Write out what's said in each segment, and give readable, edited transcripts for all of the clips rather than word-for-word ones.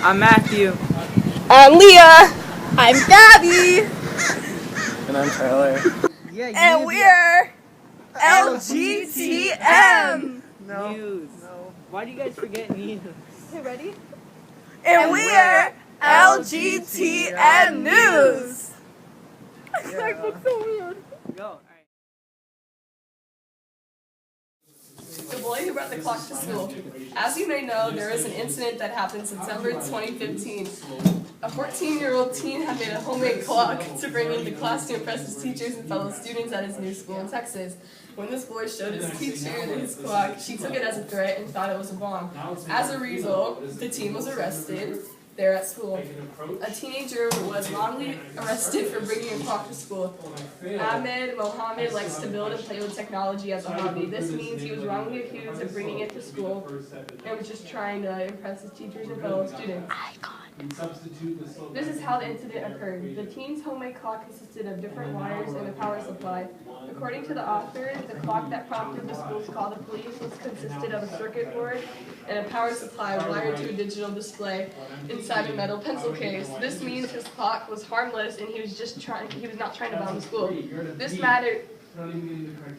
I'm Matthew. I'm Leah. I'm Gabby. And I'm Tyler. And we're LGTM. News. Why do you guys forget news? Okay, ready? And we're LGTM News. That looks so weird. Go. All right. The boy who brought the clock to school. As you may know, there was an incident that happened September 2015. A 14-year-old teen had made a homemade clock to bring into class to impress his teachers and fellow students at his new school in Texas. When this boy showed his teacher his clock, she took it as a threat and thought it was a bomb. As a result, the teen was arrested there at school. A teenager was wrongly arrested for bringing a clock to school. Ahmed Mohammed likes to build and play with technology as a hobby. This means he was wrongly accused of bringing it to school and was just trying to impress his teachers and fellow students. This is how the incident occurred. The teen's homemade clock consisted of different wires and a power supply. According to the author, the clock that prompted the school's call to police consisted of a circuit board and a power supply wired to a digital display inside a metal pencil case. This means his clock was harmless and he was not trying to bomb the school. This mattered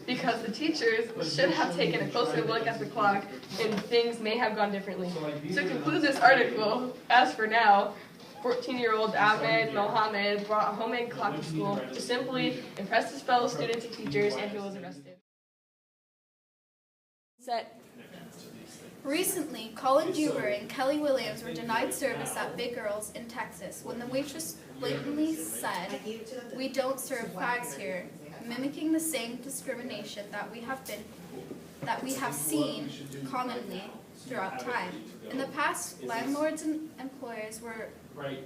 because the teachers should have taken a closer look at the clock and things may have gone differently. To conclude this article, as for now, 14-year-old Ahmed Mohammed brought a homemade clock to school to simply impress his fellow students and teachers, and he was arrested. Set. Recently, Colin Duber and Kelly Williams were denied service at Big Girls in Texas when the waitress blatantly said, "We don't serve fags here," mimicking the same discrimination that we have seen commonly throughout time. In the past, landlords and employers were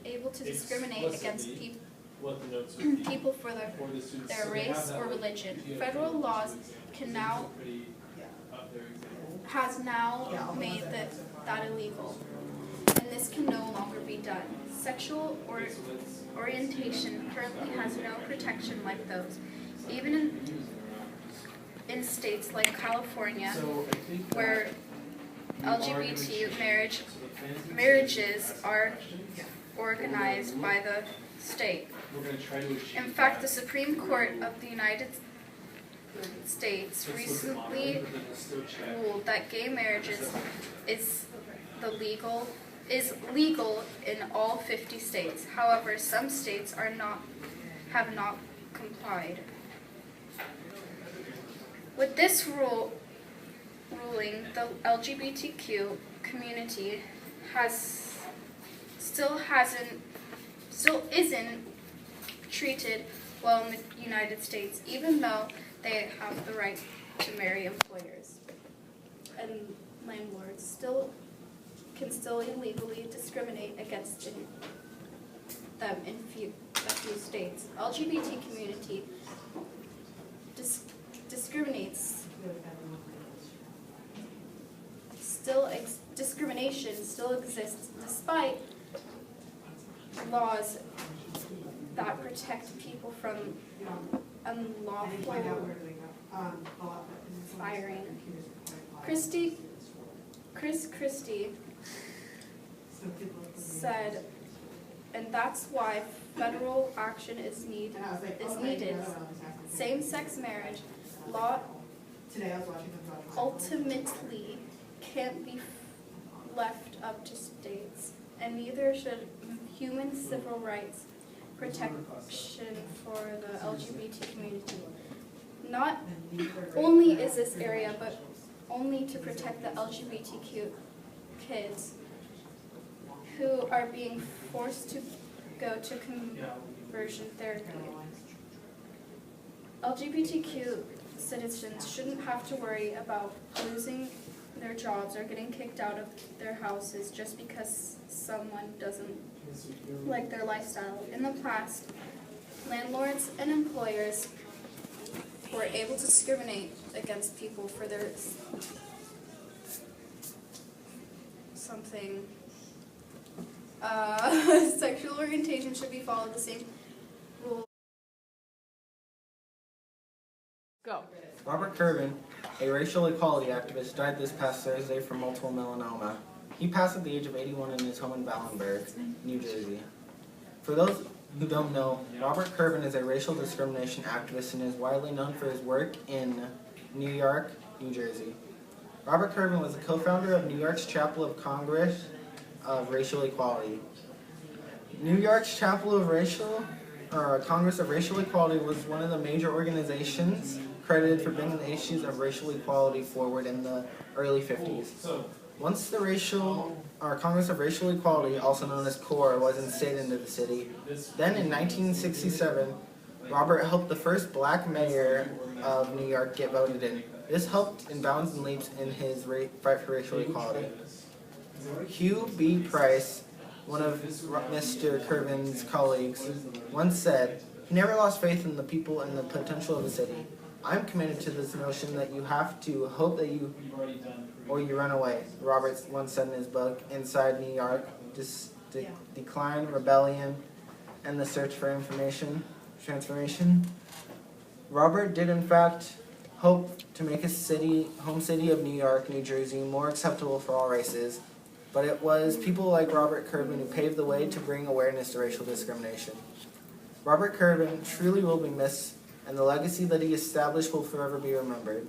able to discriminate against people for their race or religion. Federal laws has now made that illegal, and this can no longer be done. Sexual orientation currently has no protection like those. Even in states like California, where LGBT marriages are organized by the state. In fact, the Supreme Court of the United States recently ruled that gay marriages is legal in all 50 states. However, some states have not complied. With this ruling, the LGBTQ community still isn't treated well in the United States, even though they have the right to marry employers. And landlords can still illegally discriminate against them in a few states. LGBT community discrimination still exists despite laws that protect people from unlawful firing. Chris Christie said, and that's why federal action is needed. Same-sex marriage law ultimately can't be left up to states, and neither should human civil rights protection for the LGBT community. Not only is this area, but only to protect the LGBTQ kids who are being forced to go to conversion therapy. LGBTQ citizens shouldn't have to worry about losing their jobs or getting kicked out of their houses just because someone doesn't like their lifestyle. In the past, landlords and employers were able to discriminate against people for their sexual orientation should be followed the same rules. Go. Robert Curban, a racial equality activist, died this past Thursday from multiple melanoma. He passed at the age of 81 in his home in Ballenberg, New Jersey. For those who don't know, Robert Curvin is a racial discrimination activist and is widely known for his work in New York, New Jersey. Robert Curvin was the co-founder of New York's Chapel of Congress of Racial Equality. New York's Chapel of Congress of Racial Equality was one of the major organizations credited for bringing the issues of racial equality forward in the early 50s. Once the Congress of Racial Equality, also known as CORE, was instated into the city, then in 1967, Robert helped the first black mayor of New York get voted in. This helped in bounds and leaps in his fight for racial equality. Hugh B. Price, one of Mr. Curvin's colleagues, once said, "He never lost faith in the people and the potential of the city. I'm committed to this notion that you have to hope that you run away," Roberts once said in his book, Inside New York, Decline, Rebellion, and the Search for Transformation. Robert did in fact hope to make his home city of New York, New Jersey, more acceptable for all races, but it was people like Robert Curvin who paved the way to bring awareness to racial discrimination. Robert Curvin truly will be missed, and the legacy that he established will forever be remembered.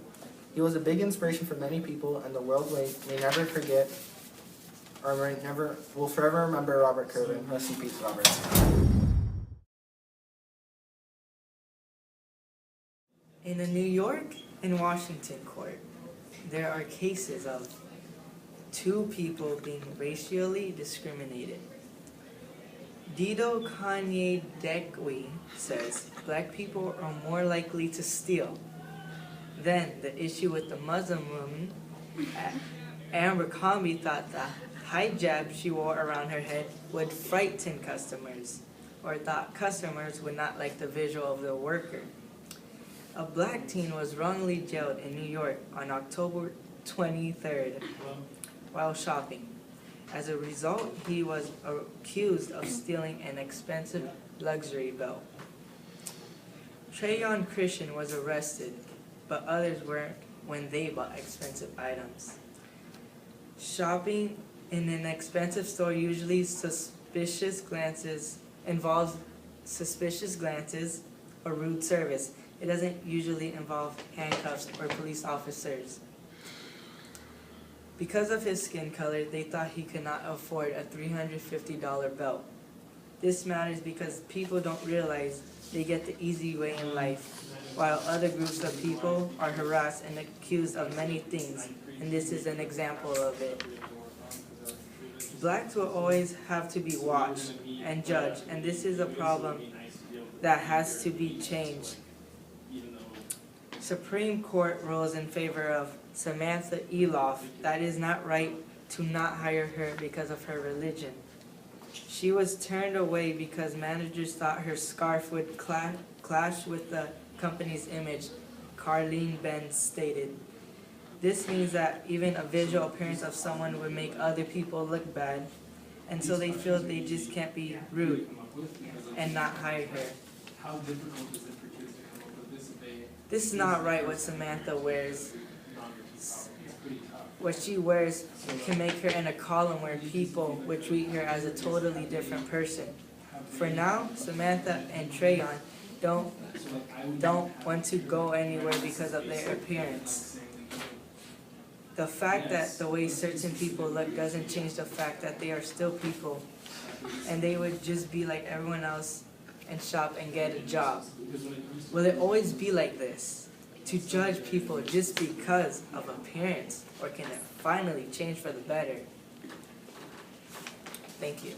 He was a big inspiration for many people, and the world may never forget, or will forever remember Robert Curvin. Rest in peace, Robert. In a New York and Washington court, there are cases of two people being racially discriminated. Dido Kanye Dekwe says black people are more likely to steal. Then the issue with the Muslim woman, Amber Comby, thought the hijab she wore around her head would frighten customers, or thought customers would not like the visual of the worker. A black teen was wrongly jailed in New York on October 23rd while shopping. As a result, he was accused of stealing an expensive luxury belt. Trayon Christian was arrested, but others weren't when they bought expensive items. Shopping in an expensive store usually involves suspicious glances or rude service. It doesn't usually involve handcuffs or police officers. Because of his skin color, they thought he could not afford a $350 belt. This matters because people don't realize they get the easy way in life, while other groups of people are harassed and accused of many things, and this is an example of it. Blacks will always have to be watched and judged, and this is a problem that has to be changed. Supreme Court rules in favor of Samantha Eloff that it is not right to not hire her because of her religion. She was turned away because managers thought her scarf would clash with the company's image, Carlene Benz stated. This means that even a visual appearance of someone would make other people look bad, and so they feel they just can't be rude and not hire her. How difficult is it for kids to come up with this? This is not right what Samantha wears. What she wears can make her in a column where people would treat her as a totally different person. For now, Samantha and Trayon don't want to go anywhere because of their appearance. The fact that the way certain people look doesn't change the fact that they are still people, and they would just be like everyone else and shop and get a job. Will it always be like this? To judge people just because of appearance, or can it finally change for the better? Thank you.